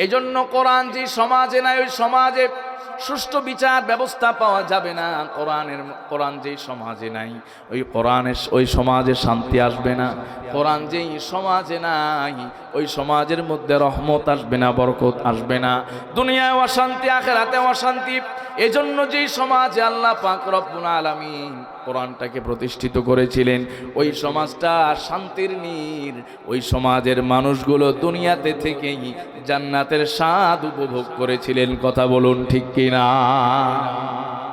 এজন্য কোরআন যে সমাজে নাই ওই সমাজে সুষ্ঠু বিচার ব্যবস্থা পাওয়া যাবে না। কোরআন যেই সমাজে নাই ওই সমাজে শান্তি আসবে না। কোরআন যেই সমাজে নাই ওই সমাজের মধ্যে রহমত আসবে না, বরকত আসবে না। দুনিয়ায় অশান্তি, আখিরাতে অশান্তি। এজন্য যেই সমাজে আল্লাহ পাক রব্বুল আলামিন কোরআনটাকে প্রতিষ্ঠিত করেছিলেন ওই সমাজটা শান্তির নীড়। ওই সমাজের মানুষগুলো দুনিয়াতে থেকেই জান্নাতের স্বাদ উপভোগ করেছিলেন। কথা বলুন ঠিক কিনা?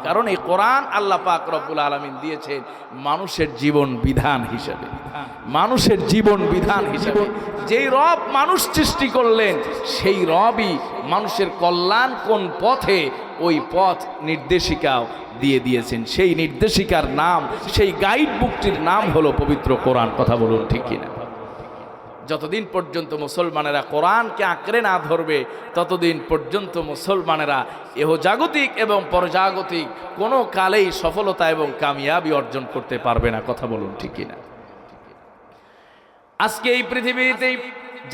কারণ এই কোরআন আল্লাহ পাক রব্বুল আলামিন দিয়েছেন মানুষের জীবন বিধান হিসেবে। মানুষের জীবন বিধান হিসেবে যেই রব মানুষ সৃষ্টি করলেন সেই রবই মানুষের কল্যাণ কোন পথে ওই পথ নির্দেশিকাও দিয়ে দিয়েছেন। সেই নির্দেশিকার নাম, সেই গাইড বুকটির নাম হলো পবিত্র কোরআন। কথা বলুন ঠিক কিনা? যতদিন পর্যন্ত মুসলমানেরা কোরআনকে আঁকড়ে না ধরবে ততদিন পর্যন্ত মুসলমানেরা জাগতিক এবং পরজাগতিক কোনো কালেই সফলতা এবং কামিয়াবি অর্জন করতে পারবে না। কথা বলুন ঠিক কিনা? আজকে এই পৃথিবীতে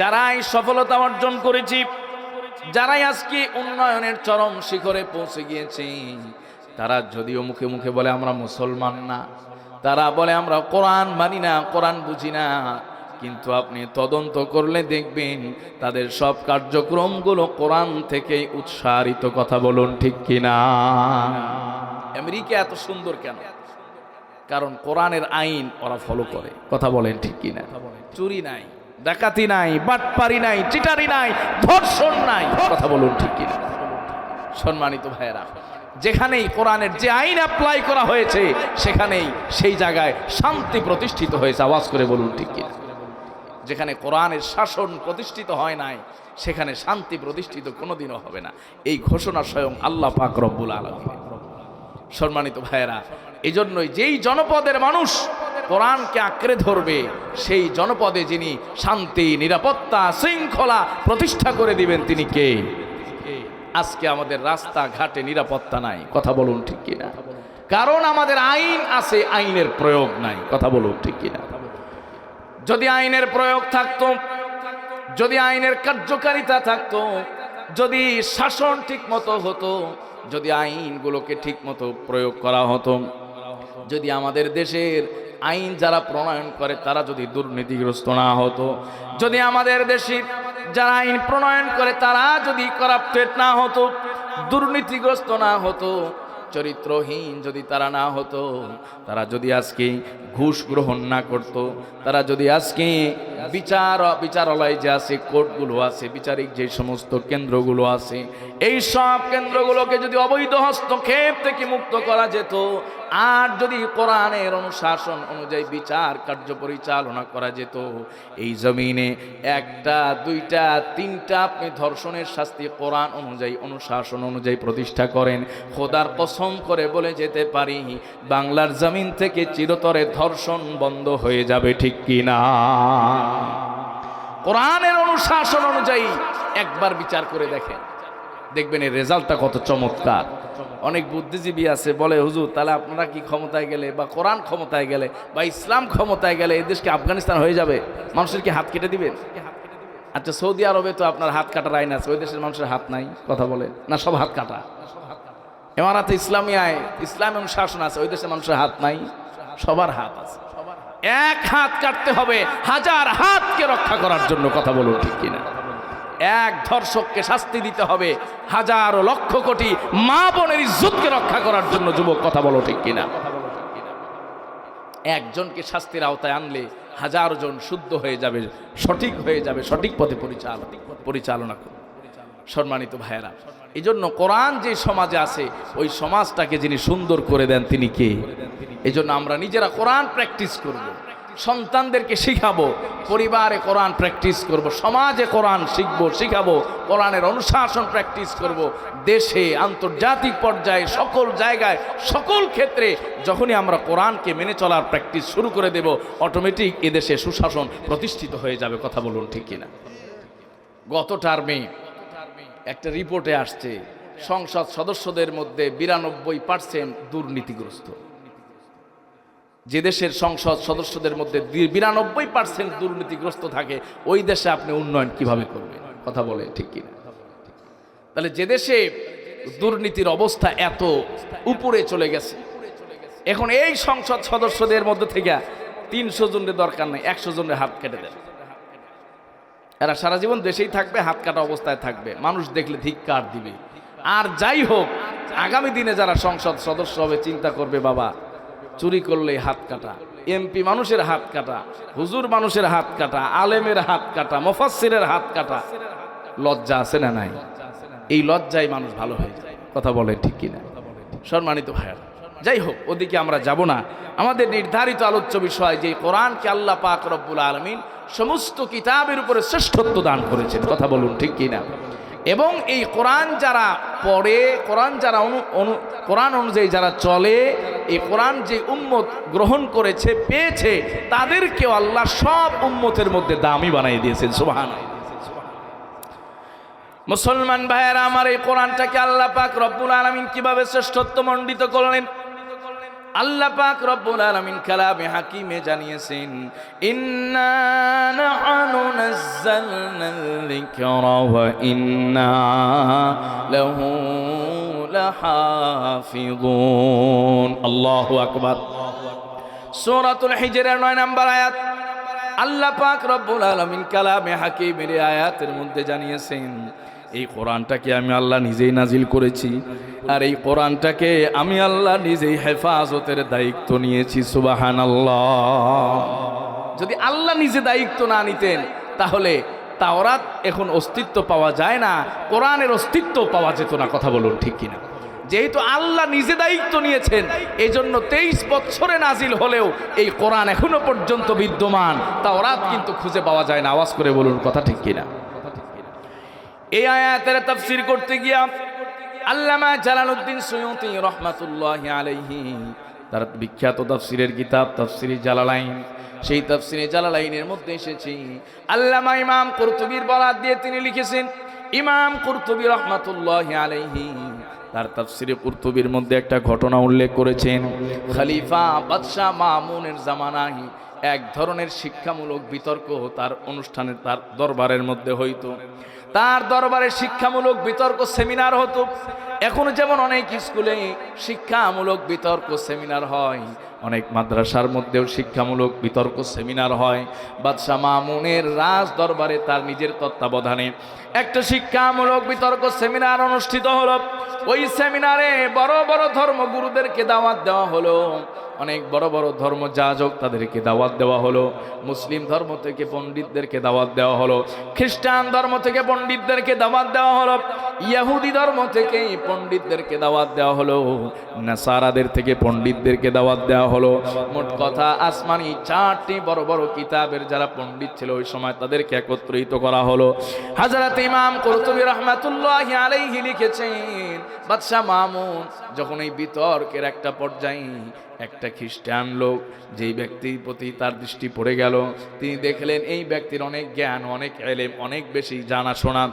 যারাই সফলতা অর্জন করেছি, যারাই আজকে উন্নয়নের চরম শিখরে পৌঁছে গিয়েছে, তারা যদিও মুখে মুখে বলে আমরা মুসলমান না, তারা বলে আমরা কোরআন মানি না, কোরআন বুঝি না, কিন্তু আপনি তদন্ত করলে দেখবেন তাদের সব কার্যক্রমগুলো কোরআন থেকেই উৎসারিত। কথা বলুন ঠিক কিনা? আমেরিকা এত সুন্দর কেন? কারণ কোরআনের আইন ওরা ফলো করে। কথা বলেন ঠিক কিনা? চুরি নাই, ডাকাতি নাই, বাটপারি নাই, চিটারি নাই, ধর্ষণ নাই। কথা বলুন ঠিক কিনা? সম্মানিত ভাইয়েরা, যেখানেই কোরআনের যে আইন অ্যাপ্লাই করা হয়েছে সেখানেই সেই জায়গায় শান্তি প্রতিষ্ঠিত হয়েছে। আওয়াজ করে বলুন ঠিক কিনা? যেখানে কোরআনের শাসন প্রতিষ্ঠিত হয় নাই সেখানে শান্তি প্রতিষ্ঠিত কোনোদিনও হবে না। এই ঘোষণা স্বয়ং আল্লাহ পাক রব্বুল আলামিন। সম্মানিত ভাইয়েরা, এই জন্যই যেই জনপদের মানুষ কোরআনকে আঁকড়ে ধরবে সেই জনপদে যিনি শান্তি, নিরাপত্তা, শৃঙ্খলা প্রতিষ্ঠা করে দিবেন তিনি কে? আজকে আমাদের রাস্তা ঘাটে নিরাপত্তা নাই। কথা বলুন ঠিক কিনা? কারণ আমাদের আইন আছে, আইনের প্রয়োগ নাই। কথা বলুন ঠিক কিনা? যদি আইনের প্রয়োগ থাকতো, যদি আইনের কার্যকারিতা থাকতো, যদি শাসন ঠিক মতো হতো, যদি আইনগুলোকে ঠিক মতো প্রয়োগ করা হতো, যদি আমাদের দেশের আইন যারা প্রণয়ন করে তারা যদি দুর্নীতিগ্রস্ত না হতো, যদি আমাদের দেশে যারা আইন প্রণয়ন করে তারা যদি করাপ্টেড না হতো, দুর্নীতিগ্রস্ত না হতো, চরিত্রহীন যদি তারা না হতো, তারা যদি আজকে ঘুষ গ্রহণ না করত, তারা যদি আজকে বিচারালয় যে আছে, কোর্টগুলো আছে, বিচারিক যে সমস্ত কেন্দ্রগুলো আছে, এই সব কেন্দ্রগুলোকে যদি অবৈধ হস্তক্ষেপ থেকে মুক্ত করা যেত, আর যদি কোরআনের অনুশাসন অনুযায়ী বিচার কার্য পরিচালনা করা যেত, এই জমিনে একটা, দুইটা, তিনটা আপনি ধর্ষণের শাস্তি কোরআন অনুযায়ী, অনুশাসন অনুযায়ী প্রতিষ্ঠা করেন, খোদার কসম করে বলে যেতে পারি বাংলার জমিন থেকে চিরতরে ধর্ষণ বন্ধ হয়ে যাবে। ঠিক কিনা? কোরআনের অনুশাসন অনুযায়ী একবার বিচার করে দেখেন, দেখবেন এর রেজাল্টটা কত চমৎকার। অনেক বুদ্ধিজীবী আছে বলে, হুজুর তাহলে আপনারা কি ক্ষমতায় গেলে বা কোরআন ক্ষমতায় গেলে বা ইসলাম ক্ষমতায় গেলে এই দেশকে আফগানিস্তান হয়ে যাবে, মানুষের কি হাত কেটে দিবেন? আচ্ছা, সৌদি আরবে তো আপনার হাত কাটার আইন আছে, ওই দেশের মানুষের হাত নাই। কথা বলে না, সব হাত কাটা। এমারাতে ইসলামিয়ায় ইসলাম অনুশাসন আছে, ওই দেশের মানুষের হাত নাই, সবার হাত আছে। এক হাত কাটতে হবে হাজার হাতকে রক্ষা করার জন্য। কথা বলুন ঠিক কিনা? এক ধর্ষককে শাস্তি দিতে হবে হাজারো লক্ষ কোটি মা বোনের ইজ্জতকে রক্ষা করার জন্য। যুবক, কথা বলো ঠিক কিনা? একজনকে শাস্তির আওতায় আনলে হাজারো জন শুদ্ধ হয়ে যাবে, সঠিক হয়ে যাবে, সঠিক পথে পরিচালনা করবে। সম্মানিত ভাইয়েরা, এই জন্য কোরআন যে সমাজে আছে ওই সমাজটাকে যিনি সুন্দর করে দেন তিনি কে? এই জন্য আমরা নিজেরা কোরআন প্র্যাকটিস করব, সন্তানদেরকে শিখাবো, পরিবারে কোরআন প্র্যাকটিস করব, সমাজে কোরআন শিখবো, শিখাবো, কোরআনের অনুশাসন প্র্যাকটিস করব, দেশে, আন্তর্জাতিক পর্যায়ে, সকল জায়গায়, সকল ক্ষেত্রে যখনই আমরা কোরআনকে মেনে চলার প্র্যাকটিস শুরু করে দেব, অটোমেটিক এদেশে সুশাসন প্রতিষ্ঠিত হয়ে যাবে। কথা বলুন ঠিক কিনা? গত টার্মে একটা রিপোর্টে আসছে সংসদ সদস্যদের মধ্যে 92% দুর্নীতিগ্রস্ত। যে দেশের সংসদ সদস্যদের মধ্যে 92% দুর্নীতিগ্রস্ত থাকে, ওই দেশে আপনি উন্নয়ন কিভাবে করবেন? কথা বলে ঠিক কিনা? তাহলে যে দেশে দুর্নীতির অবস্থা এত উপরে চলে গেছে, এখন এই সংসদ সদস্যদের মধ্যে থেকে 300 জনের দরকার নেই, 100 জনের হাত কেটে দেন। এরা সারা জীবন দেশেই থাকবে, হাত কাটা অবস্থায় থাকবে, মানুষ দেখলে ধিক্কার দিবে। আর যাই হোক, আগামী দিনে যারা সংসদ সদস্য হবে চিন্তা করবে, বাবা চুরি করলে হাত কাটা, এমপি মানুষের হাত কাটা, হুজুর মানুষের হাত কাটা, আলেমের হাত কাটা, মুফাসসিরের হাত কাটা। লজ্জা আছে না নাই? এই লজ্জায় মানুষ ভালো হয়ে যায়। কথা বলে ঠিক কিনা? সম্মানিত ভাইয়া, যাই হোক, ওদিকে আমরা যাব না। আমাদের নির্ধারিত আলোচ্য বিষয় যে কোরআনকে আল্লাহ পাক রব্বুল আলামিন সমস্ত কিতাবের উপরে শ্রেষ্ঠত্ব দান করেছেন। কথা বলুন ঠিক কিনা? এবং এই কোরআন যারা পড়ে, কোরআন যারা কোরআন অনুযায়ী যারা চলে, এই কোরআন যে উম্মত গ্রহণ করেছে, পেয়েছে, তাদেরকেও আল্লাহ সব উম্মতের মধ্যে দামি বানিয়ে দিয়েছেন। সুবহানাল্লাহ। মুসলমান ভাইয়েরা আমার, এই কোরআনটাকে আল্লাহ পাক রব্বুল আলামিন কিভাবে শ্রেষ্ঠত্ব মণ্ডিত করলেন? আল্লাহ পাক রব্বুল আলামিন কালামে হাকিমে জানিয়েছেন, ইন্না নাহনু নাযালনাল যিকরা ওয়া ইন্না লাহু লাহাফিযুন। আল্লাহু আকবার। সূরাতুল হিজরের 9 নম্বর আয়াত। আল্লাহ পাক রব্বুল আলামিন কালামে হাকিমের আয়াতের মধ্যে জানিয়েছেন, এই কোরআনটাকে আমি আল্লাহ নিজেই নাজিল করেছি, আর এই কোরআনটাকে আমি আল্লাহ নিজেই হেফাজতের দায়িত্ব নিয়েছি। সুবহানাল্লাহ। যদি আল্লাহ নিজে দায়িত্ব না নিতেন তাহলে তাওরাত এখন অস্তিত্ব পাওয়া যায় না, কোরআনের অস্তিত্ব পাওয়া যেত না। কথা বলুন ঠিক কিনা? যেহেতু আল্লাহ নিজে দায়িত্ব নিয়েছেন, এই জন্য 23 বছরে নাজিল হলেও এই কোরআন এখনো পর্যন্ত বিদ্যমান, তাওরাত কিন্তু খুঁজে পাওয়া যায় না। আওয়াজ করে বলুন কথা ঠিক কিনা? এই আয়াতের তাফসীর করতে গিয়া আল্লামা জালালউদ্দিন সুয়ুতী রাহমাতুল্লাহি আলাইহি তার বিখ্যাত তাফসীরের কিতাব তাফসীরে জালালাইন, সেই তাফসীরে জালালাইনের মধ্যে এসেছে, আল্লামা ইমাম কুরতুবীর বরাত দিয়ে তিনি লিখেছেন, ইমাম কুরতুবী রাহমাতুল্লাহি আলাইহি তার তাফসীরে কুরতুবীর মধ্যে একটা ঘটনা উল্লেখ করেছেন। খলিফা বাদশাহ মামুনের জামানায় এক ধরনের শিক্ষামূলক বিতর্ক তার অনুষ্ঠানে, তার দরবারের মধ্যে হইতো। তার দরবারে শিক্ষামূলক বিতর্ক সেমিনার হতো। এখন যেমন অনেক স্কুলে শিক্ষামূলক বিতর্ক সেমিনার হয়, অনেক মাদ্রাসার মধ্যেও শিক্ষামূলক বিতর্ক সেমিনার হয়। বাদশাহ মামুনের রাজ দরবারে তার নিজের তত্ত্বাবধানে একটা শিক্ষামূলক বিতর্ক সেমিনার অনুষ্ঠিত হলো। ওই সেমিনারে বড় বড় ধর্মগুরুদেরকে দাওয়াত দেওয়া হলো, অনেক বড় বড় ধর্মযাজক তাদেরকে দাওয়াত দেওয়া হলো, মুসলিম ধর্ম থেকে পণ্ডিতদেরকে দাওয়াত দেওয়া হলো, খ্রিস্টান ধর্ম থেকে পণ্ডিতদেরকে দাওয়াত দেওয়া হলো, ইহুদি ধর্ম থেকে পণ্ডিতদেরকে দাওয়াত দেওয়া হলো, নাসারাদের থেকে পণ্ডিতদেরকে দাওয়াত দেওয়া হলো। মোট কথা আসমানি 4টি বড় বড় কিতাবের যারা পণ্ডিত ছিল ওই সময় তাদেরকে একত্রিত করা হলো। হযরত ইমাম কুরতুবী রাহমাতুল্লাহি আলাইহি লিখেছেন, বাদশাহ মামুন যখন এই বিতর্কের একটা পর্যায়ে একটা খ্রিস্টান লোক, যেই ব্যক্তির প্রতি তার দৃষ্টি পড়ে গেল, তিনি দেখলেন এই ব্যক্তির অনেক জ্ঞান, অনেক ইলম, অনেক বেশি জানাশোনা।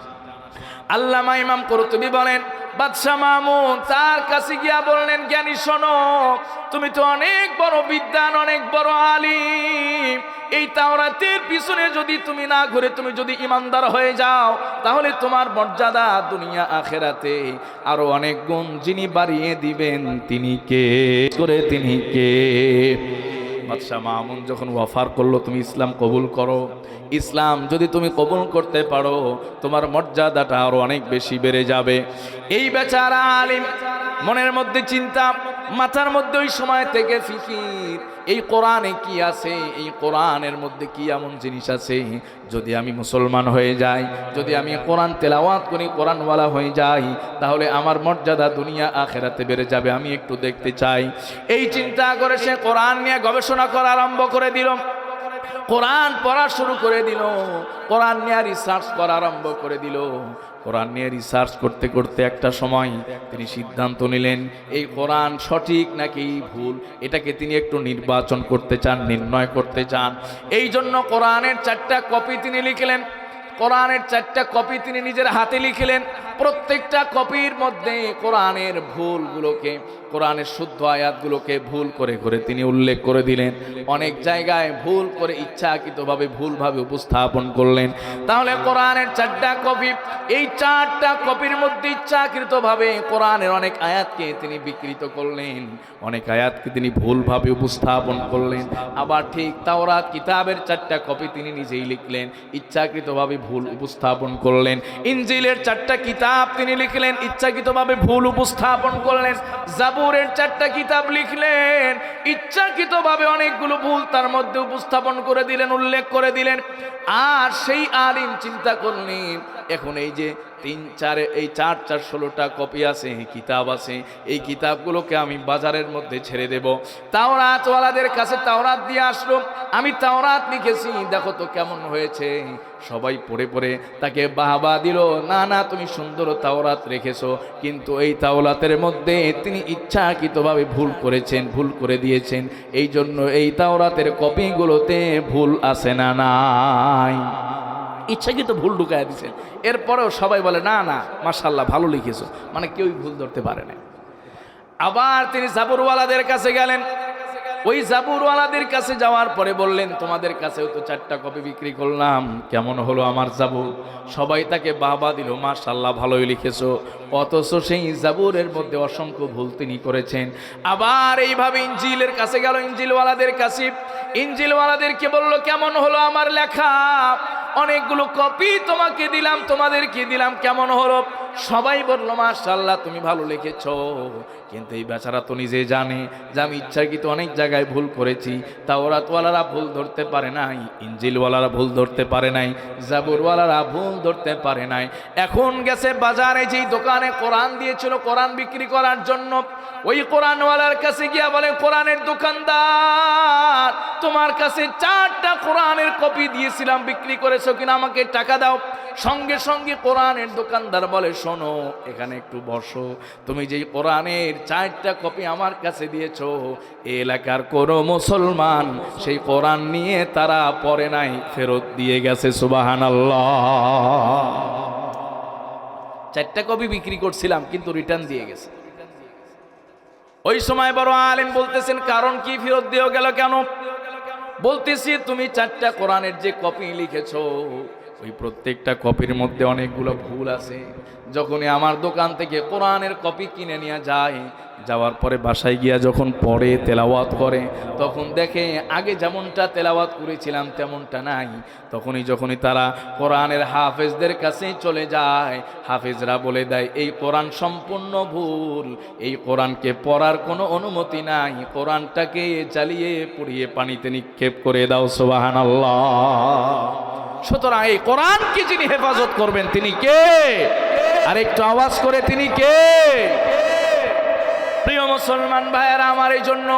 আল্লামা ইমাম কুরতুবী বলেন, বাদশাহ মামুন তার কাছে গিয়া বললেন, জ্ঞানী শোনো, তুমি তো অনেক বড় বিদ্বান, অনেক বড় আলিম, এই তাওরাতের পিছনে যদি তুমি না ঘুরে তুমি যদি ইমানদার হয়ে যাও তাহলে তোমার মর্যাদা দুনিয়া আখেরাতে আরো অনেক গুণ যিনি বাড়িয়ে দিবেন তিনি কে? করে তিনি কে? বাদশাহ মামুন যখন ওয়াফার করলো, তুমি ইসলাম কবুল করো, ইসলাম যদি তুমি কবুল করতে পারো তোমার মর্যাদাটা আরো অনেক বেশি বেড়ে যাবে। এই বেচারা আলিম মনের মধ্যে চিন্তা, মাথার মধ্যে ওই সময় থেকে ফিকির, এই কোরআনে কি আছে, এই কোরআনের মধ্যে কি এমন জিনিস আছে, যদি আমি মুসলমান হয়ে যাই, যদি আমি কোরআন তেলাওয়াত করি, কোরআনওয়ালা হয়ে যাই, তাহলে আমার মর্যাদা দুনিয়া আখেরাতে বেড়ে যাবে, আমি একটু দেখতে চাই। এই চিন্তা করে সে কোরআন নিয়ে গবেষণা করা আরম্ভ করে দিল, কোরআন পড়া শুরু করে দিল, কোরআন নিয়ে রিসার্চ করা আরম্ভ করে দিল। কোরআন নিয়ে রিসার্চ করতে করতে একটা সময় তিনি সিদ্ধান্ত নিলেন এই কোরআন সঠিক নাকি ভুল, এটাকে তিনি একটু নির্বাচন করতে চান, নির্ণয় করতে চান। এই জন্য কোরআনের 4টা কপি তিনি লিখলেন, কোরআনের 4টা কপি তিনি নিজের হাতে লিখলেন। প্রত্যেকটা কপির মধ্যে কোরআনের ভুলগুলোকে, কোরআনের শুদ্ধ আয়াতগুলোকে ভুল করে করে তিনি উল্লেখ করে দিলেন। অনেক জায়গায় ভুল করে ইচ্ছাকৃতভাবে ভুলভাবে উপস্থাপন করলেন। তাহলে কোরআনের 4টা কপি, এই 4টা কপির মধ্যে ইচ্ছাকৃতভাবে কোরআনের অনেক আয়াতকে তিনি বিকৃত করলেন, অনেক আয়াতকে তিনি ভুলভাবে উপস্থাপন করলেন। আবার ঠিক তাওরাত কিতাবের 4টা কপি তিনি নিজেই লিখলেন, ইচ্ছাকৃতভাবে ভুল উপস্থাপন করলেন। ইনজিলের 4টা কিতাব তিনি লিখলেন, ইচ্ছাকৃতভাবে ভুল উপস্থাপন করলেন। জাবুরের 4টা কিতাব লিখলেন, ইচ্ছাকৃতভাবে অনেকগুলো ভুল তার মধ্যে উপস্থাপন করে দিলেন, উল্লেখ করে দিলেন। আর সেই আলিম চিন্তা করলেন, এখন এই যে 4-4-16টা কপি আছে, কিতাব আছে, এই কিতাবগুলোকে আমি বাজারের মধ্যে ছেড়ে দেব। তাওরাতওয়ালাদের কাছে তাওরাত দিয়ে আসলো, আমি তাওরাত লিখেছি, দেখো তো কেমন হয়েছে। সবাই পড়ে পড়ে তাকে বাহবা দিল, না না তুমি সুন্দর তাওরাত রেখেছো, কিন্তু এই তাওরাতের মধ্যে তিনি ইচ্ছাকৃতভাবে ভুল করেছেন, ভুল করে দিয়েছেন। এই জন্য এই তাওরাতের কপিগুলোতে ভুল আছে না নাই, ইচ্ছাকৃত ভুল ঢুকায় দিয়েছেন। এরপরেও সবাই বলে না না মাশাআল্লাহ ভালো লিখেছো, মানে কেউই ভুল ধরতে পারে না। আবার তিনি জাবুরওয়ালাদের কাছে গেলেন, ওই জাবুরওয়ালাদের কাছে যাওয়ার পরে বললেন, তোমাদের কাছেও তো 4টা কপি বিক্রি করলাম, কেমন হলো আমার জাবুর? সবাই তাকে বাহবা দিল, মাশাআল্লাহ ভালোই লিখেছো। অথচ সেই জাবুরের মধ্যে অসংখ্য ভুল তিনি করেছেন। আবার এইভাবে ইনজিলের কাছে গেল, ইনজিলওয়ালাদের কাছে, ইনজিলওয়ালাদেরকে বলল, কেমন হলো আমার লেখা? অনেকগুলো কপি তোমাকে দিলাম, তোমাদেরকে দিলাম, কেমন হলো? সবাই বলল মাশাআল্লাহ তুমি ভালো লিখেছো। কিন্তু এই বেচারা তো নিজে জানে যে আমি ইচ্ছাকৃত অনেক জায়গায় ভুল করেছি। তাওরাতওয়ালারা ভুল ধরতে পারে নাই, ইনজিলওয়ালারা ভুল ধরতে পারে নাই, জাবুরওয়ালারা ভুল ধরতে পারে নাই। এখন গেছে বাজারে, যেই দোকানে কোরআন দিয়েছিল কোরআন বিক্রি করার জন্য, ওই কোরআনওয়ালার কাছে গিয়া বলে, কোরআনের দোকানদার তোমার কাছে 4টা কোরআনের কপি দিয়েছিলাম, বিক্রি করেছো কিনা আমাকে টাকা দাও। সঙ্গে সঙ্গে কোরআনের দোকানদার বলে, শোনো এখানে একটু বসো, তুমি যেই কোরআনের 4টা কপি আমার কাছে দিয়েছো, এই এলাকার কোনো মুসলমান সেই কোরআন নিয়ে তারা পড়ে নাই, ফেরত দিয়ে গেছে। সুবহানাল্লাহ। 4টা কপি বিক্রি করছিলাম কিন্তু রিটার্ন দিয়ে গেছে। ওই সময় বড় আলেম বলতেছেন, কারণ কি, ফেরত দিয়ে গেল কেন? বলতেছি, তুমি 4টা কোরআনের যে কপি লিখেছো, ওই প্রত্যেকটা কপির মধ্যে অনেকগুলো ভুল আছে। যখনই আমার দোকান থেকে কোরআনের কপি কিনে নিয়ে যায়, যাওয়ার পরে বাসায় গিয়া যখন পড়ে তেলাওয়াত করে, তখন দেখে আগে যেমনটা তেলাওয়াত করেছিলাম তেমনটা নাই। যখনই তারা কোরআনের হাফেজদের কাছে চলে যায়, হাফেজরা বলে দেয় এই কোরআন সম্পূর্ণ ভুল, এই কোরআনকে পড়ার কোনো অনুমতি নাই, কোরআনটাকে জ্বালিয়ে পুড়িয়ে পানিতে নিক্ষেপ করে দাও। সুবহানাল্লাহ। সুতরাং এই কোরআনকে যিনি হেফাজত করবেন তিনি কে? আর একটু আওয়াজ করে, তিনি কে? প্রিয় মুসলমান ভাইয়েরা আমার, এই জন্য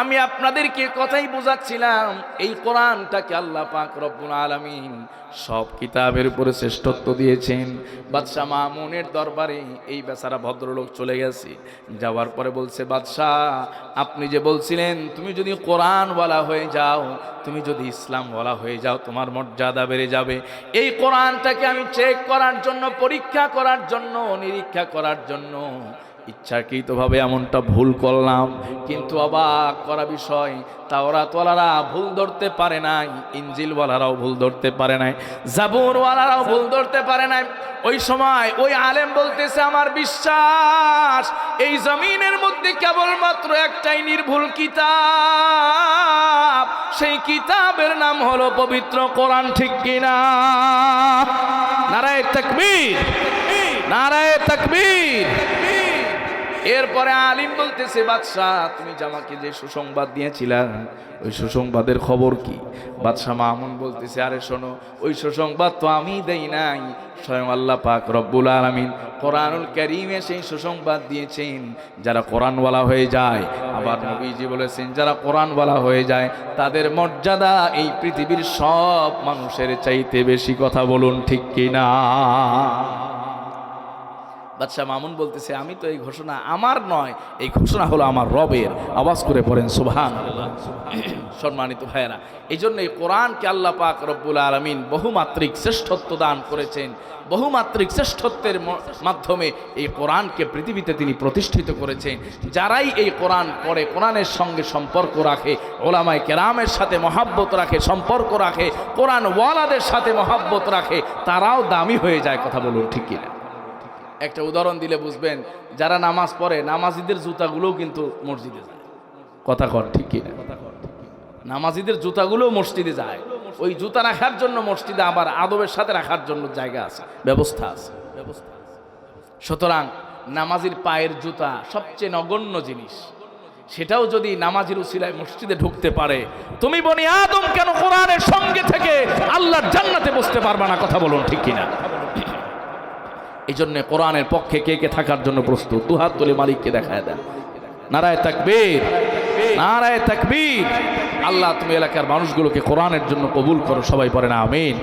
আমি আপনাদেরকে কথাই বোঝাচ্ছিলাম, এই কোরআনটাকে আল্লাহ পাক রব্বুল আলামিন সব কিতাবের উপরে শ্রেষ্ঠত্ব দিয়েছেন। বাদশাহ মামুনের দরবারে এই বেচারা ভদ্রলোক চলে গেছে, যাওয়ার পরে বলছে, বাদশাহ আপনি যে বলছিলেন তুমি যদি কোরআনওয়ালা হয়ে যাও, তুমি যদি ইসলামওয়ালা হয়ে যাও, তোমার মর্যাদা বেড়ে যাবে। এই কোরআনটাকে আমি চেক করার জন্য, পরীক্ষা করার জন্য, নিরীক্ষা করার জন্য ইচ্ছাকৃতভাবে এমনটা ভুল করলাম। কিন্তু অবাক করা বিষয়, তাওরাতওয়ালারা ভুল ধরতে পারে নাই, ইনজিলওয়ালারাও ভুল ধরতে পারে নাই, জাবুরওয়ালারাও ভুল ধরতে পারে নাই। ওই সময় ওই আলেম বলতেছে, আমার বিশ্বাস এই জমিনের মধ্যে কেবলমাত্র একটাই নির্ভুল কিতাব, সেই কিতাবের নাম হলো পবিত্র কোরআন। ঠিক কিনা? নারায়ে তাকবীর, নারায়ে তাকবীর। এরপরে আলিম বলতেছে, বাদশাহ তুমি আমাকে যে সুসংবাদ দিয়েছিলা, ওই সুসংবাদের খবর কি? বাদশাহ মামুন বলতেছে, আরে শোনো, ওই সুসংবাদ তো আমি দেই নাই, স্বয়ং আল্লাহ পাক রব্বুল আলামিন কোরআনুল কারীমে সেই সুসংবাদ দিয়েছেন, যারা কোরআনওয়ালা হয়ে যায়। আবার নবীজি বলেছেন, যারা কোরআনওয়ালা হয়ে যায় তাদের মর্যাদা এই পৃথিবীর সব মানুষের চাইতে বেশি। কথা বলুন ঠিক কিনা? বাদশাহ মামুন বলতেছে, আমি তো এই ঘোষণা আমার নয়, এই ঘোষণা হলো আমার রবের। আওয়াজ করে পড়েন সুবহানাল্লাহ। সম্মানিত ভাইয়েরা, এই জন্য এই কোরআনকে আল্লাহ পাক রব্বুল আলামিন বহুমাত্রিক শ্রেষ্ঠত্ব দান করেছেন। বহুমাত্রিক শ্রেষ্ঠত্বের মাধ্যমে এই কোরআনকে পৃথিবীতে তিনি প্রতিষ্ঠিত করেছেন। যারাই এই কোরআন পড়ে, কোরআনের সঙ্গে সম্পর্ক রাখে, ওলামায়ে কেরামের সাথে মহাব্বত রাখে, সম্পর্ক রাখে, কোরআন ওয়ালাদের সাথে মহাব্বত রাখে, তারাও দামি হয়ে যায়। কথা বলুন ঠিক কিনা? একটা উদাহরণ দিলে বুঝবেন, যারা নামাজ পড়ে, নামাজিদের জুতাগুলোও কিন্তু মসজিদে যায়। কথা কর ঠিক কিনা? নামাজিদের জুতাগুলোও মসজিদে যায়। ওই জুতা রাখার জন্য মসজিদে আবার আদবের সাথে রাখার জন্য জায়গা আছে, ব্যবস্থা আছে। সুতরাং নামাজির পায়ের জুতা সবচেয়ে নগণ্য জিনিস, সেটাও যদি নামাজির উসিলায় মসজিদে ঢুকতে পারে, তুমি বনি আদম কেন কোরআনের সঙ্গে থেকে আল্লাহর জান্নাতে বসতে পারবা না? কথা বলুন ঠিক কিনা? এই জন্য কোরআনের পক্ষে কে কে থাকার জন্য প্রস্তুত? দুহাত তুলে মালিককে দেখায় দেন। নারায়ে তাকবীর, নারায়ে তাকবীর। আল্লাহ তুমি এলাকার মানুষগুলোকে কোরআনের জন্য কবুল করো, সবাই পড়ে না আমিন।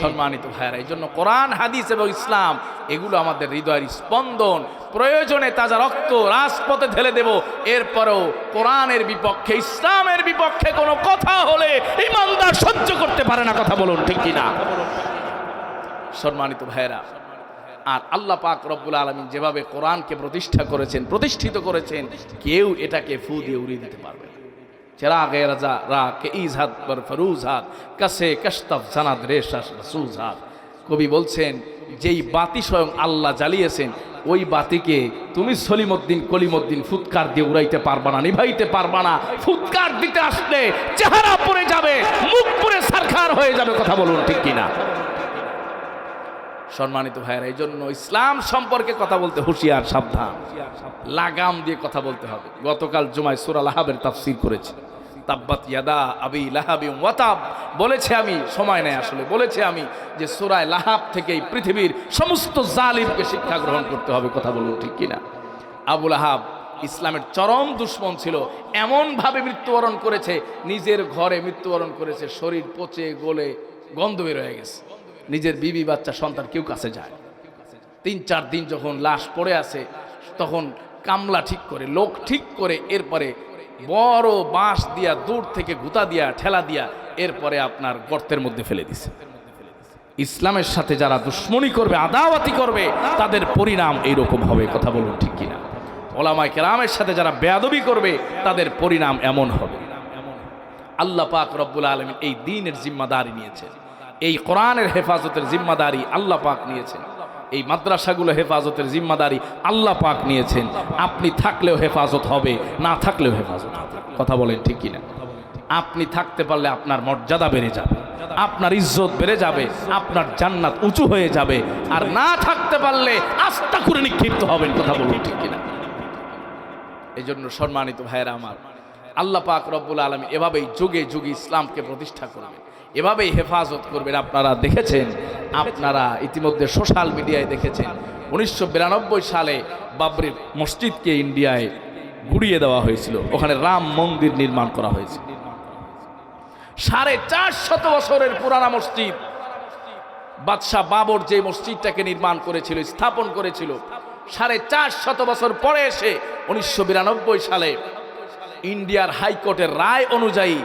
সম্মানিত ভাইয়েরা, এই জন্য কোরআন, হাদিস এবং ইসলাম এগুলো আমাদের হৃদয়ের স্পন্দন। প্রয়োজনে তাজা রক্ত রাজপথে ঢেলে দেব, এরপরেও কোরআনের বিপক্ষে, ইসলামের বিপক্ষে কোনো কথা হলে ইমানদার সহ্য করতে পারে না। কথা বলুন ঠিক কিনা? সম্মানিত ভাইয়েরা, আর আল্লাহ পাক রব্বুল আলামিন যেভাবে কোরআনকে প্রতিষ্ঠা করেছেন, প্রতিষ্ঠিত করেছেন, কেউ এটাকে ফু দিয়ে উড়িয়ে দিতে পারবে না। চেরাগে রাজা রা কে ইজহাদ বর ফরুজহাদ কাসে কশতফ জানাদ রেশাস সুজহাদ। কবি বলছেন, যেই বাতি স্বয়ং আল্লাহ জ্বালিয়েছেন, ওই বাতিকে তুমি সলিমউদ্দিন কলিমউদ্দিন ফুৎকার দিয়ে উড়াইতে পারবা না, নিভাইতে পারবা না। ফুৎকার দিতে আসলে চেহারা পড়ে যাবে, মুখ পুরে সারখার হয়ে যাবে। কথা বলুন ঠিক কিনা? সম্মানিত ভাইয়েরা, এই জন্য ইসলাম সম্পর্কে কথা বলতে হুঁশিয়ার, সাবধান, লাগাম দিয়ে কথা বলতে হবে। গতকাল জুমায় সূরা লাহাবের তাফসীর করেছি। তাব্বাত ইয়াদা আবি লাহাবি ওয়া তাব বলেছে, আমি সময় নেই আসলে, বলেছে আমি যে সূরা লাহাব থেকেই পৃথিবীর সমস্ত জালিমকে শিক্ষা গ্রহণ করতে হবে। কথা বলুন ঠিক কিনা? আবু লাহাব ইসলামের চরম দুশ্মন ছিল, এমনভাবে মৃত্যুবরণ করেছে, নিজের ঘরে মৃত্যুবরণ করেছে, শরীর পচে গলে গন্ধ বের হয়ে গেছে, নিজের বিবি বাচ্চা সন্তান কেউ কাছে যায়। ৩-৪ দিন যখন লাশ পড়ে আছে, তখন কামলা ঠিক করে, লোক ঠিক করে, এরপরে বড় বাঁশ দিয়া দূর থেকে গুতা দিয়া ঠেলা দিয়া এরপরে আপনার গর্তের মধ্যে ফেলে দিছে। ইসলামের সাথে যারা দুশ্মনী করবে, আদাওয়াতি করবে, তাদের পরিণাম এইরকম হবে। কথা বলুন ঠিক কিনা? ওলামায়ে কেরামের সাথে যারা বেয়াদবি করবে, তাদের পরিণাম এমন হবে। আল্লাহ পাক রব্বুল আলামিন এই দ্বীনের জিম্মাদারি নিয়েছেন, এই কোরআনের হেফাজতের জিম্মাদারি আল্লাহ পাক নিয়েছেন, এই মাদ্রাসাগুলো হেফাজতের জিম্মাদারি আল্লাহ পাক নিয়েছেন। আপনি থাকলেও হেফাজত হবে, না থাকলেও হেফাজত হবে। কথা বলেন ঠিক কিনা? আপনি থাকতে পারলে আপনার মর্যাদা বেড়ে যাবে, আপনার ইজ্জত বেড়ে যাবে, আপনার জান্নাত উঁচু হয়ে যাবে। আর না থাকতে পারলে আস্থা করে নিক্ষিপ্ত হবেন। কথা বলুন ঠিক কিনা? এই জন্য সম্মানিত ভাইয়েরা আমার, আল্লাহ পাক রব্বুল আলামিন এভাবেই যুগে যুগে ইসলামকে প্রতিষ্ঠা করবেন, এভাবেই হেফাজত করবেন। আপনারা দেখেছেন, আপনারা ইতিমধ্যে সোশ্যাল মিডিয়ায় দেখেছেন, 1992 সালে বাবরি মসজিদকে ইন্ডিয়ায় গুড়িয়ে দেওয়া হয়েছিল, ওখানে রাম মন্দির নির্মাণ করা হয়েছিল। 450 বছরের পুরানা মসজিদ, বাদশাহ বাবর যে মসজিদটাকে নির্মাণ করেছিল, স্থাপন করেছিল, 450 বছর পরে এসে 1992 সালে ইন্ডিয়ার হাইকোর্টের রায় অনুযায়ী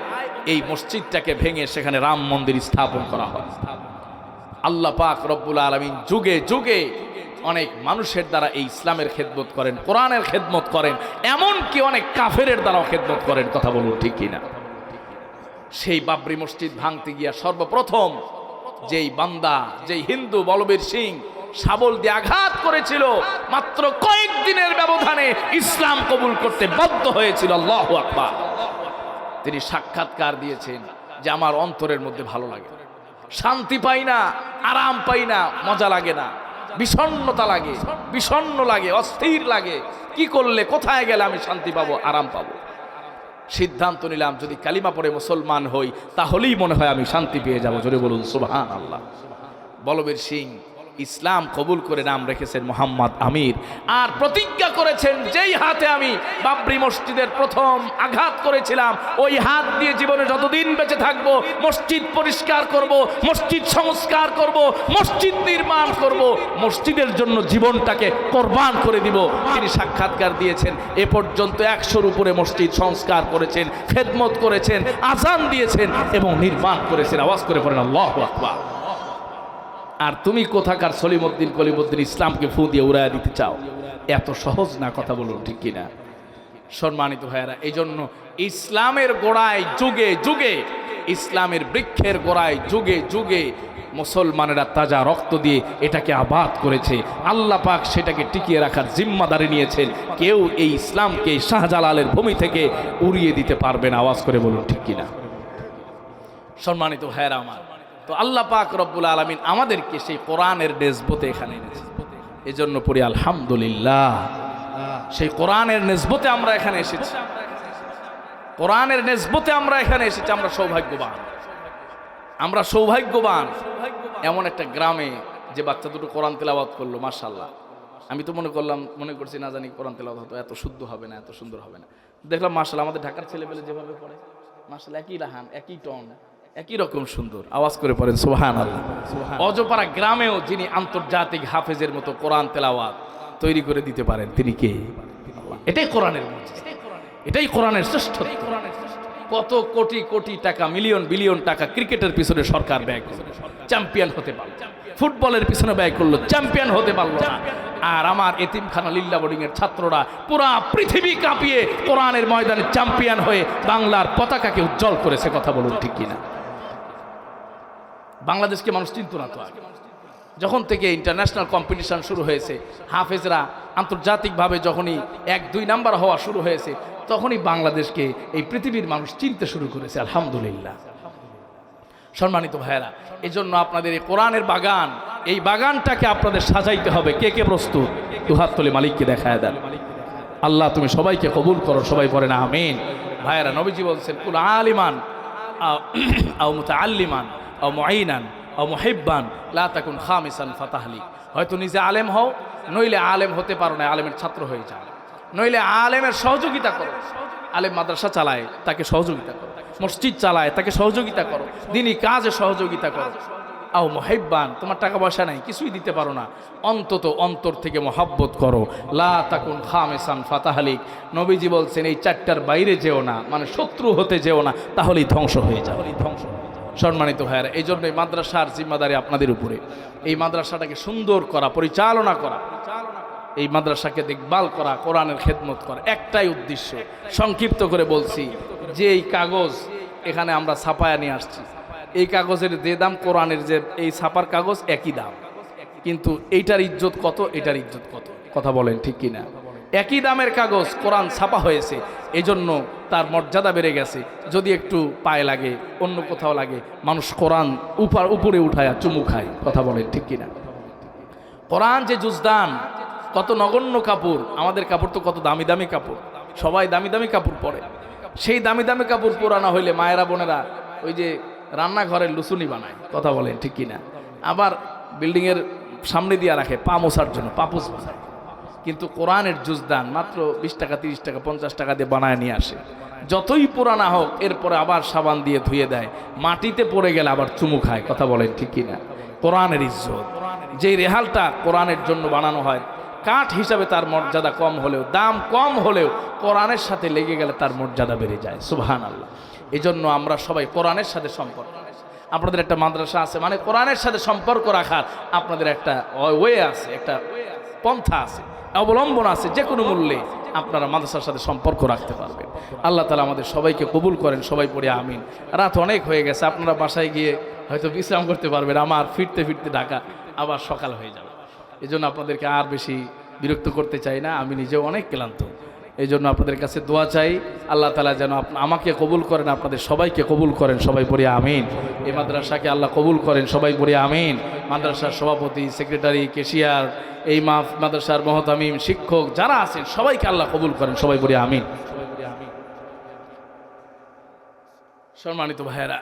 এই মসজিদটাকে ভেঙে সেখানে রাম মন্দির স্থাপন করা হয়। আল্লাহ পাক রব্বুল আলামিন যুগে যুগে অনেক মানুষের দ্বারা এই ইসলামের খেদমত করেন, কোরআনের খেদমত করেন, এমনকি অনেক কাফেরের দ্বারাও খেদমত করেন। কথা বলুন ঠিক কিনা? সেই বাবরি মসজিদ ভাঙতে গিয়া সর্বপ্রথম যেই বান্দা, যেই হিন্দু বলবীর সিং শাবল দিয়ে আঘাত করেছিল, মাত্র কয়েকদিনের ব্যবধানে ইসলাম কবুল করতে বাধ্য হয়েছিল। আল্লাহু আকবার। তিনি সাক্ষাৎকার দিয়েছেন যে আমার অন্তরের মধ্যে ভালো লাগে, শান্তি পাই না, আরাম পাই না, মজা লাগে না, বিষণ্ণতা লাগে, বিষণ্ণ লাগে, অস্থির লাগে। কি করলে, কোথায় গেলে আমি শান্তি পাবো, আরাম পাবো? সিদ্ধান্ত নিলাম, যদি কালিমা পড়ে মুসলমান হই তাহলেই মনে হয় আমি শান্তি পেয়ে যাব। জোরে বলুন সুবহানাল্লাহ। বলবীর সিং ইসলাম কবুল করে নাম রেখেছেন মোহাম্মদ আমির। আর প্রতিজ্ঞা করেছেন, যেই হাতে আমি বাবরি মসজিদের প্রথম আঘাত করেছিলাম, ওই হাত দিয়ে জীবনে যতদিন বেঁচে থাকবো মসজিদ পরিষ্কার করব, মসজিদ সংস্কার করব, মসজিদ নির্মাণ করব, মসজিদের জন্য জীবনটাকে কোরবান করে দিব। তিনি সাক্ষাৎকার দিয়েছেন, এ পর্যন্ত 100-র উপরে মসজিদ সংস্কার করেছেন, খেদমত করেছেন, আজান দিয়েছেন এবং নির্মাণ করেছেন। আওয়াজ করে পড়েন আল্লাহু আকবার। আর তুমি কোথাকার সলিমউদ্দিন কলিমউদ্দিন ইসলামকে ফু দিয়ে উড়াইয়া দিতে চাও? এত সহজ না, কথা বলুন ঠিক কিনা? সম্মানিত ভাইয়েরা, এই জন্য ইসলামের গোড়ায় যুগে যুগে, ইসলামের বৃক্ষের গোড়ায় যুগে যুগে মুসলমানেরা তাজা রক্ত দিয়ে এটাকে আবাদ করেছে। আল্লাহ পাক সেটাকে টিকিয়ে রাখার জিম্মাদারি নিয়েছেন। কেউ এই ইসলামকে শাহজালালের ভূমি থেকে উড়িয়ে দিতে পারবে না। আওয়াজ করে বলুন ঠিক কিনা? সম্মানিত ভাইয়েরা আমার, তো আল্লাহ পাক রব্বুল আলামিন আমাদেরকে সেই কোরআনের নেসবতে এখানে এনেছে। এজন্য পড়ি আলহামদুলিল্লাহ। সেই কোরআনের নেসবতে আমরা এখানে এসেছি, কোরআনের নেসবতে আমরা এখানে এসেছি। আমরা সৌভাগ্যবান, আমরা সৌভাগ্যবান। এমন একটা গ্রামে যে বাচ্চা দুটো কোরআন তেলাওয়াত করলো, মাশাআল্লাহ। আমি তো মনে করছি না জানি কোরআন তেলাওয়াত হতো এত শুদ্ধ হবে না, এত সুন্দর হবে না। দেখলাম মাশাআল্লাহ আমাদের ঢাকার ছেলেপেলে যেভাবে পড়ে, মাশাআল্লাহ একই রাহান, একই টন, একই রকম সুন্দর। আওয়াজ করে পড়েন সুবহানাল্লাহ। অজপাড়া গ্রামেও যিনি আন্তর্জাতিক হাফেজের মতো কোরআন তেলাওয়াত তৈরি করে দিতে পারেন, তিনি কে? এটাই কোরআনের মুজিজা, এটাই কোরআনের শ্রেষ্ঠত্ব। কত কোটি কোটি টাকা, মিলিয়ন বিলিয়ন টাকা ক্রিকেটের পিছনে সরকার ব্যয় করলো, চ্যাম্পিয়ন হতে পারল। ফুটবলের পিছনে ব্যয় করলো, চ্যাম্পিয়ন হতে পারল না। আর আমার এতিমখানা লিল্লা বোর্ডিং এর ছাত্ররা পুরা পৃথিবী কাঁপিয়ে কোরআনের ময়দানে চ্যাম্পিয়ন হয়ে বাংলার পতাকাকে উজ্জ্বল করেছে। কথা বলুন ঠিক কিনা? বাংলাদেশকে মানুষ চিনত না তো আগে। যখন থেকে ইন্টারন্যাশনাল কম্পিটিশন শুরু হয়েছে, হাফেজরা আন্তর্জাতিকভাবে যখনই 1-2 নাম্বার হওয়া শুরু হয়েছে, তখনই বাংলাদেশকে এই পৃথিবীর মানুষ চিনতে শুরু করেছে। আলহামদুলিল্লাহ। সম্মানিত ভাইয়েরা, এই জন্য আপনাদের এই কোরআনের বাগান, এই বাগানটাকে আপনাদের সাজাইতে হবে। কে কে প্রস্তুত? দুহাত তুলে মালিককে দেখায় দেন। আল্লাহ তুমি সবাইকে কবুল করো। সবাই পড়েন আমিন। ভাইয়েরা, নবীজি বলছেন, কুল আলিমান আও মুতাআল্লিমান আও মুঈনান আও মুহিব্বান লা তাকুন খামিসান ফাতাহলি। হয়তো নিজে আলেম হও, নইলে আলেম হতে পারো না, আলেমের ছাত্র হয়ে যাও, নইলে আলেমের সহযোগিতা করো। আলেম মাদ্রাসা চালায়, তাকে সহযোগিতা করো। মসজিদ চালায়, তাকে সহযোগিতা করো। দিনী কাজে সহযোগিতা করো। আও মুহিব্বান, তোমার টাকা পয়সা নাই, কিছুই দিতে পারো না, অন্তত অন্তর থেকে মহব্বত করো। লা তাকুন খামিসান ফাতাহলিক। নবীজি বলছেন, এই 4টার বাইরে যেও না, মানে শত্রু হতে যেও না, তাহলেই ধ্বংস হয়ে যাবে। সম্মানিত ভাইয়েরা, এই জন্য এই মাদ্রাসার জিম্মাদারি আপনাদের উপরে। এই মাদ্রাসাটাকে সুন্দর করা, পরিচালনা করা, এই মাদ্রাসাকে দেখভাল করা, কোরআনের খেদমত করা, একটাই উদ্দেশ্য। সংক্ষিপ্ত করে বলছি যে এই কাগজ এখানে আমরা ছাপায়া নিয়ে আসছি, এই কাগজের যে দাম, কোরআনের যে এই ছাপার কাগজ একই দাম, কিন্তু এইটার ইজ্জত কত, এটার ইজ্জত কত? কথা বলেন ঠিক কিনা? একই দামের কাগজ, কোরআন ছাপা হয়েছে, এজন্য তার মর্যাদা বেড়ে গেছে। যদি একটু পায়ে লাগে, অন্য কোথাও লাগে, মানুষ কোরআন উপরে উঠায় চুমু খায়। কথা বলেন ঠিক কিনা? কোরআন যে জুজদান, কত নগণ্য কাপড়, আমাদের কাপড় তো কত দামি দামি কাপড়, সবাই দামি দামি কাপড় পরে। সেই দামি দামি কাপড় পরানো হইলে মায়েরা বোনেরা ওই যে রান্নাঘরের লুচুনি বানায়। কথা বলেন ঠিক কিনা? আবার বিল্ডিংয়ের সামনে দিয়ে রাখে পা মোছার জন্য, পাপুস বানায়। কিন্তু কোরআনের জুজদান মাত্র 20 টাকা, 30 টাকা, 50 টাকা দিয়ে বানায় নিয়ে আসে। যতই পুরানা হোক, এরপরে আবার সাবান দিয়ে ধুয়ে দেয়, মাটিতে পড়ে গেলে আবার চুমু খায়। কথা বলেন ঠিক কিনা? কোরআনের ইজ্জত, যেই রেহালটা কোরআনের জন্য বানানো হয়, কাঠ হিসাবে তার মর্যাদা কম হলেও, দাম কম হলেও, কোরআনের সাথে লেগে গেলে তার মর্যাদা বেড়ে যায়। সুবহানাল্লাহ। এই জন্য আমরা সবাই কোরআনের সাথে সম্পর্ক, আপনাদের একটা মাদ্রাসা আছে মানে কোরআনের সাথে সম্পর্ক রাখার আপনাদের একটা ওয়ে আছে, একটা পন্থা আছে, অবলম্বন আছে। যে কোনো মূল্যে আপনারা মাদ্রাসার সাথে সম্পর্ক রাখতে পারবেন। আল্লাহ তাআলা আমাদের সবাইকে কবুল করেন। সবাই পড়ে আমিন। রাত অনেক হয়ে গেছে, আপনারা বাসায় গিয়ে হয়তো বিশ্রাম করতে পারবেন। আমার ফিরতে ফিরতে ঢাকা আবার সকাল হয়ে যাবে। এই জন্য আপনাদেরকে আর বেশি বিরক্ত করতে চাই না, আমি নিজেও অনেক ক্লান্ত। এই জন্য আপনাদের কাছে দোয়া চাই, আল্লাহ তাআলা যেন আমাকে কবুল করেন, আপনাদের সবাইকে কবুল করেন। সবাই পড়ে আমিন। এই মাদ্রাসাকে আল্লাহ কবুল করেন। সবাই পড়ে আমিন। মাদ্রাসার সভাপতি, সেক্রেটারি, ক্যাশিয়ার, এই মাদ্রাসার মহতামিম, শিক্ষক যারা আছেন সবাইকে আল্লাহ কবুল করেন। সবাই পড়ে আমিন। সম্মানিত ভাইয়েরা,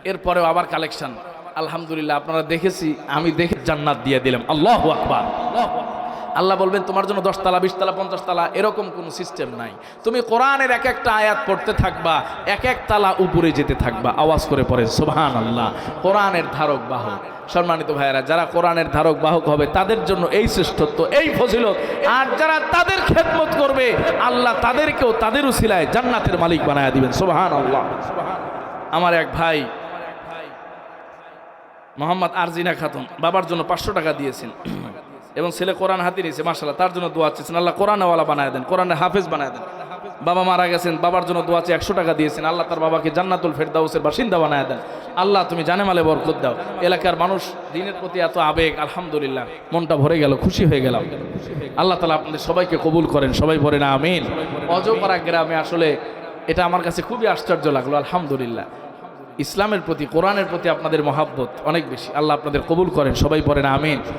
এরপরেও আবার কালেকশন আলহামদুলিল্লাহ আপনারা দেখেছি, আমি দেখে জান্নাত দিয়ে দিলাম। আল্লাহু আকবার। আল্লাহ বলবেন তোমার জন্য 10 তালা 20 তালা 50 তালা এরকম কোনো সিস্টেম নাই। তুমি কোরআনের এক একটা আয়াত পড়তে থাকবা, এক এক তালা উপরে যেতে থাকবা। আওয়াজ করে পড়ে সুবহানাল্লাহ। কোরআনের ধারক বাহক। সম্মানিত ভাইয়েরা, যারা কোরআনের ধারক বাহক হবে তাদের জন্য এই শ্রেষ্ঠত্ব, এই ফজিলত। আর যারা তাদের খেদমত করবে আল্লাহ তাদেরকেও তাদের উসিলায় জান্নাতের মালিক বানায়া দিবেন। সুবহানাল্লাহ। আমার এক ভাই মোহাম্মদ আরজিনা খাতুন বাবার জন্য 500 টাকা দিয়েছেন এবং ছেলে কোরআন হাতে নিয়েছে, মাশাআল্লাহ। তার জন্য দোয়া চেয়েছেন, আল্লাহ কোরআনওয়ালা বানায় দেন, কোরআনের হাফেজ বানায় দেন। বাবা মারা গেছেন, বাবার জন্য দোয়া চেয়ে 100 টাকা দিয়েছেন, আল্লাহ তার বাবাকে জান্নাতুল ফেরদাউসের বাসিন্দা বানায় দেন। আল্লাহ তুমি জানে মালে বরকত দাও। এলাকার মানুষ দিনের প্রতি এত আবেগ, আলহামদুলিল্লাহ মনটা ভরে গেল, খুশি হয়ে গেলাম। আল্লাহ তাআলা আপনাদের সবাইকে কবুল করেন, সবাই বলেন আমিন। অজপাড়া গ্রামে আসলে এটা আমার কাছে খুবই আশ্চর্য লাগলো, আলহামদুলিল্লাহ। ইসলামের প্রতি, কোরআনের প্রতি আপনাদের মহাব্বত অনেক বেশি। আল্লাহ আপনাদের কবুল করেন, সবাই পড়েন আমিন।